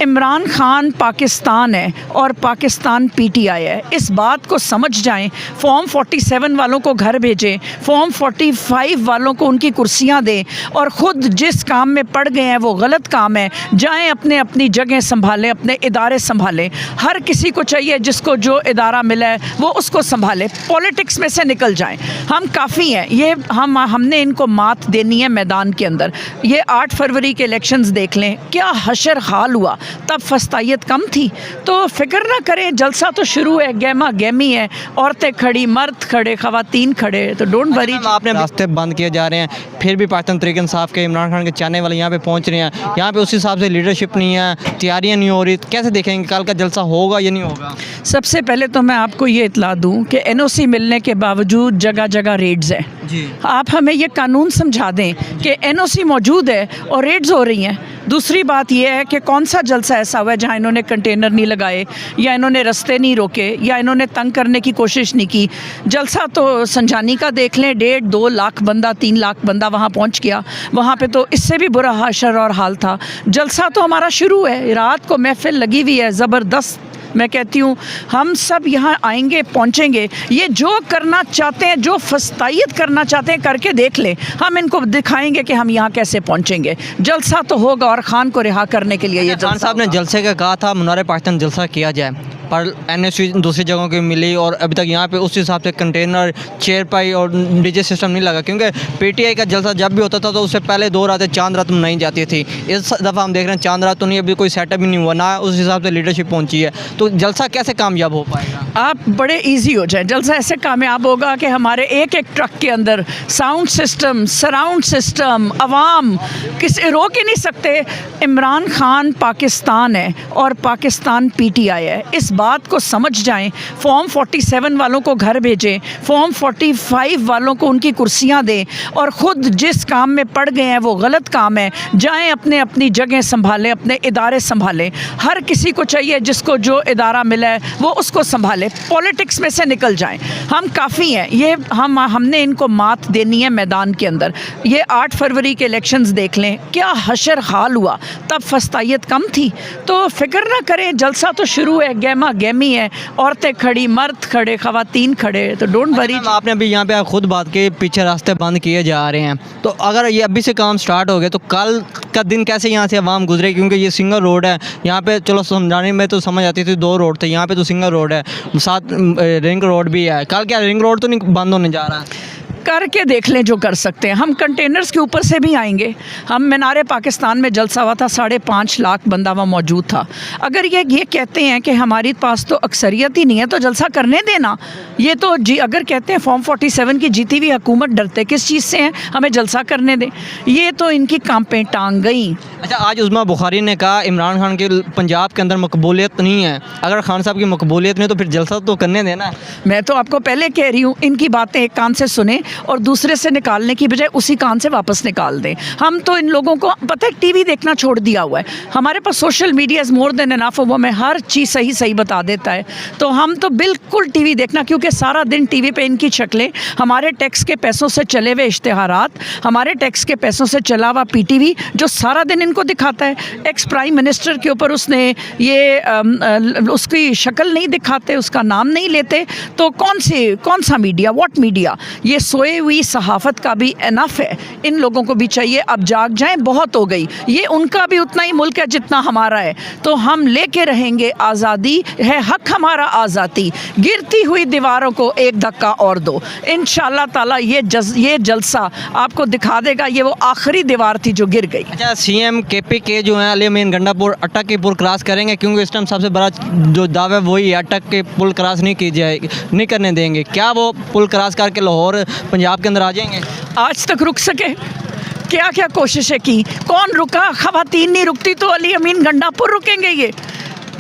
इमरान खान पाकिस्तान है और पाकिस्तान पीटीआई है, इस बात को समझ जाएं। फॉर्म 47 वालों को घर भेजें, फॉर्म 45 वालों को उनकी कुर्सियां दें और ख़ुद जिस काम में पड़ गए हैं वो गलत काम है, जाएं अपने अपनी जगह संभालें, अपने इदारे संभालें। हर किसी को चाहिए जिसको जो इदारा मिला है वो उसको संभाले, पॉलिटिक्स में से निकल जाएं। हम काफ़ी हैं, ये हमने इनको मात देनी है मैदान के अंदर। ये 8 फरवरी के इलेक्शंस देख लें, क्या हशर हाल हुआ, तब फस्तायत कम थी। तो फिक्र ना करें, जलसा तो शुरू है, गहमा गहमी है, औरतें खड़ी, मर्द खड़े, खवातीन खड़े, तो डोंट वरी। आपने रास्ते बंद किए जा रहे हैं, फिर भी पाकिस्तान तहरीक इंसाफ के इमरान खान के चाहने वाले यहाँ पे पहुँच रहे हैं, यहाँ पे उस हिसाब से लीडरशिप नहीं है, तैयारियाँ नहीं हो रही, कैसे देखेंगे कल का जलसा होगा या नहीं होगा? सबसे पहले तो मैं आपको ये इतला दूँ कि NOC मिलने के बावजूद जगह जगह रेड्स हैं जी। आप हमें ये कानून समझा दें कि NOC मौजूद है और रेड्स हो रही हैं। दूसरी बात यह है कि कौन सा जलसा ऐसा हुआ है जहाँ इन्होंने कंटेनर नहीं लगाए, या इन्होंने रास्ते नहीं रोके, या इन्होंने तंग करने की कोशिश नहीं की। जलसा तो संजानी का देख लें, 1.5-2 लाख बंदा, 3 लाख बंदा वहाँ पहुँच गया। वहाँ पे तो इससे भी बुरा हशर और हाल था। जलसा तो हमारा शुरू है, रात को महफिल लगी हुई है ज़बरदस्त। मैं कहती हूँ हम सब यहाँ आएंगे, पहुँचेंगे। ये जो करना चाहते हैं, जो फस्तायत करना चाहते हैं, करके देख लें। हम इनको दिखाएंगे कि हम यहाँ कैसे पहुँचेंगे। जलसा तो होगा और खान को रिहा करने के लिए ये खान साहब ने जलसे का कहा था मुनारे पाकिस्तान जलसा किया जाए, पर NOC दूसरी जगहों की मिली और अभी तक यहाँ पे उस हिसाब से कंटेनर, चेयर पाई और DJ सिस्टम नहीं लगा, क्योंकि PTI का जलसा जब भी होता था तो उससे पहले 2 रातें चांद रात मनाई जाती थी। इस दफ़ा हम देख रहे हैं चांद रात तो नहीं, अभी कोई सेटअप ही नहीं हुआ, ना उस हिसाब से लीडरशिप पहुँची है। तो जलसा कैसे कामयाब हो पाएगा? आप बड़े इजी हो जाए। जलसा ऐसे कामयाब होगा कि हमारे एक एक ट्रक के अंदर साउंड सिस्टम, सराउंड सिस्टम, अवाम किसी रोक ही नहीं सकते। इमरान खान पाकिस्तान है और पाकिस्तान PTI है, इस बात को समझ जाएं। फॉर्म 47 वालों को घर भेजें, फॉर्म 45 वालों को उनकी कुर्सियां दें और ख़ुद जिस काम में पड़ गए हैं वो गलत काम है, जाएं अपने अपनी जगह संभालें, अपने इदारे संभालें। हर किसी को चाहिए जिसको जो इदारा मिला है वो उसको संभाले, पॉलिटिक्स में से निकल जाएं। हम काफ़ी हैं, ये हमने इनको मात देनी है मैदान के अंदर। ये 8 फरवरी के इलेक्शंस देख लें, क्या हशर हाल हुआ, तब फस्तायत कम थी। तो फिक्र ना करें, जलसा तो शुरू है, गहमा गहमी है, औरतें खड़ी, मर्द खड़े, खवातीन खड़े, तो डोंट वरी। आपने अभी यहाँ पे खुद बात की, पीछे रास्ते बंद किए जा रहे हैं, तो अगर ये अभी से काम स्टार्ट हो गए तो कल का दिन कैसे यहाँ से आवाम गुजरे? क्योंकि ये सिंगल रोड है, यहाँ पे चलो समझाने में तो समझ आती थी 2 रोड थे, यहाँ पे तो सिंगल रोड है, साथ रिंग रोड भी है। कल क्या रिंग रोड तो नहीं बंद होने जा रहा है? करके देख लें जो कर सकते हैं। हम कंटेनर्स के ऊपर से भी आएंगे। हम मीनारे पाकिस्तान में जलसा हुआ था, 5.5 लाख बंदा वहाँ मौजूद था। अगर ये कहते हैं कि हमारे पास तो अक्सरियत ही नहीं है तो जलसा करने देना। ये तो जी अगर कहते हैं फॉर्म 47 की जीती हुई हुकूमत डरते किस चीज़ से हैं, हमें जलसा करने दें, ये तो इनकी कांपें टांग गई। अच्छा, आज उस्मा बुखारी ने कहा इमरान खान के पंजाब के अंदर मकबूलियत नहीं है। अगर खान साहब की मकबूलियत नहीं तो फिर जलसा तो करने देना। मैं तो आपको पहले कह रही हूँ, इनकी बातें एक कान से सुने और दूसरे से निकालने की बजाय उसी कान से वापस निकाल दें। हम तो इन लोगों को पता है टीवी देखना छोड़ दिया हुआ है। हमारे पास social media is more than enough, वो हमें हर चीज़ सही सही बता देता है। तो हम तो बिल्कुल टीवी देखना, क्योंकि सारा दिन टीवी पे इनकी शक्लें, हमारे टैक्स के पैसों से चले हुए इश्तिहारात, हमारे टैक्स के पैसों से चला हुआ PTV जो सारा दिन इनको दिखाता है। एक्स प्राइम मिनिस्टर के ऊपर उसने ये उसकी शक्ल नहीं दिखाते, उसका नाम नहीं लेते, तो कौन सा मीडिया, व्हाट मीडिया? ये सोए हुई सहाफ़त का भी इनफ है। इन लोगों को भी चाहिए अब जाग जाएं, बहुत हो गई। ये उनका भी उतना ही मुल्क है जितना हमारा है, तो हम लेके रहेंगे। आज़ादी है हक हमारा, आज़ादी। गिरती हुई दीवारों को एक धक्का और दो, इंशाअल्लाह ताला ये जलसा आपको दिखा देगा ये वो आखिरी दीवार थी जो गिर गई। अच्छा, CM KP के जो है अली अमीन गंडापुर अटक के पुल क्रॉस करेंगे, क्योंकि इस टाइम सबसे बड़ा जो दावा वही है, अटक के पुल क्रॉस नहीं करने देंगे। क्या वो पुल क्रॉस करके लाहौर पंजाब के अंदर आ जाएंगे? आज तक रुक सके? क्या क्या कोशिशें की, कौन रुका? खवातीन नहीं रुकती तो अली अमीन गंडापुर रुकेंगे? ये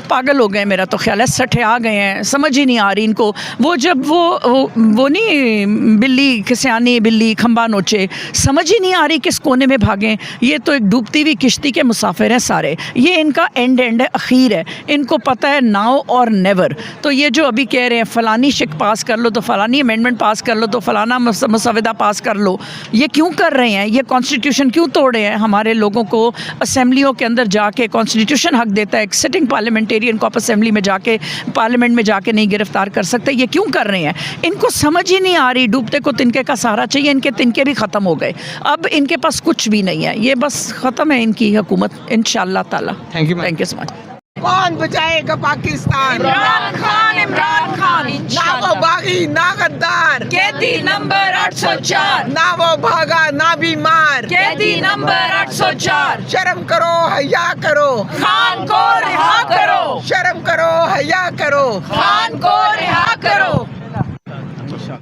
पागल हो गए, मेरा तो ख्याल है सठिया गए हैं, समझ ही नहीं आ रही इनको। वो जब वो नहीं बिल्ली खिसियानी बिल्ली खंबा नोचे, समझ ही नहीं आ रही किस कोने में भागें। ये तो एक डूबती हुई किश्ती के मुसाफिर हैं सारे। ये इनका एंड है, अखीर है। इनको पता है नाउ और नेवर। तो ये जो अभी कह रहे हैं फ़लानी शिक पास कर लो तो फ़लानी अमेंडमेंट पास कर लो तो फ़लाना मसवदा पास कर लो, ये क्यों कर रहे हैं? ये कॉन्स्टिट्यूशन क्यों तोड़ रहे हैं? हमारे लोगों को असेंबलियों के अंदर जाके कॉन्स्टिट्यूशन हक देता है, एक सिटिंग पार्लियामेंटेरियन को आप असेंबली में जाके पार्लियामेंट में जाके नहीं गिरफ्तार कर सकते। ये क्यों कर रहे हैं? इनको समझ ही नहीं आ रही। डूबते को तिनके का सहारा चाहिए। इनके तिनके भी ख़त्म हो गए, अब इनके पास कुछ भी नहीं है। ये बस ख़त्म है इनकी हुकूमत इंशाअल्लाह ताला। Thank you thank you so much. कौन बचाएगा पाकिस्तान? इमरान खान ना वो बागी ना गद्दार, कैदी नंबर 804, ना वो भागा ना बीमार। कैदी नंबर 804, शर्म करो हया करो, खान को रिहा करो, शर्म करो हया करो। खान को रिहा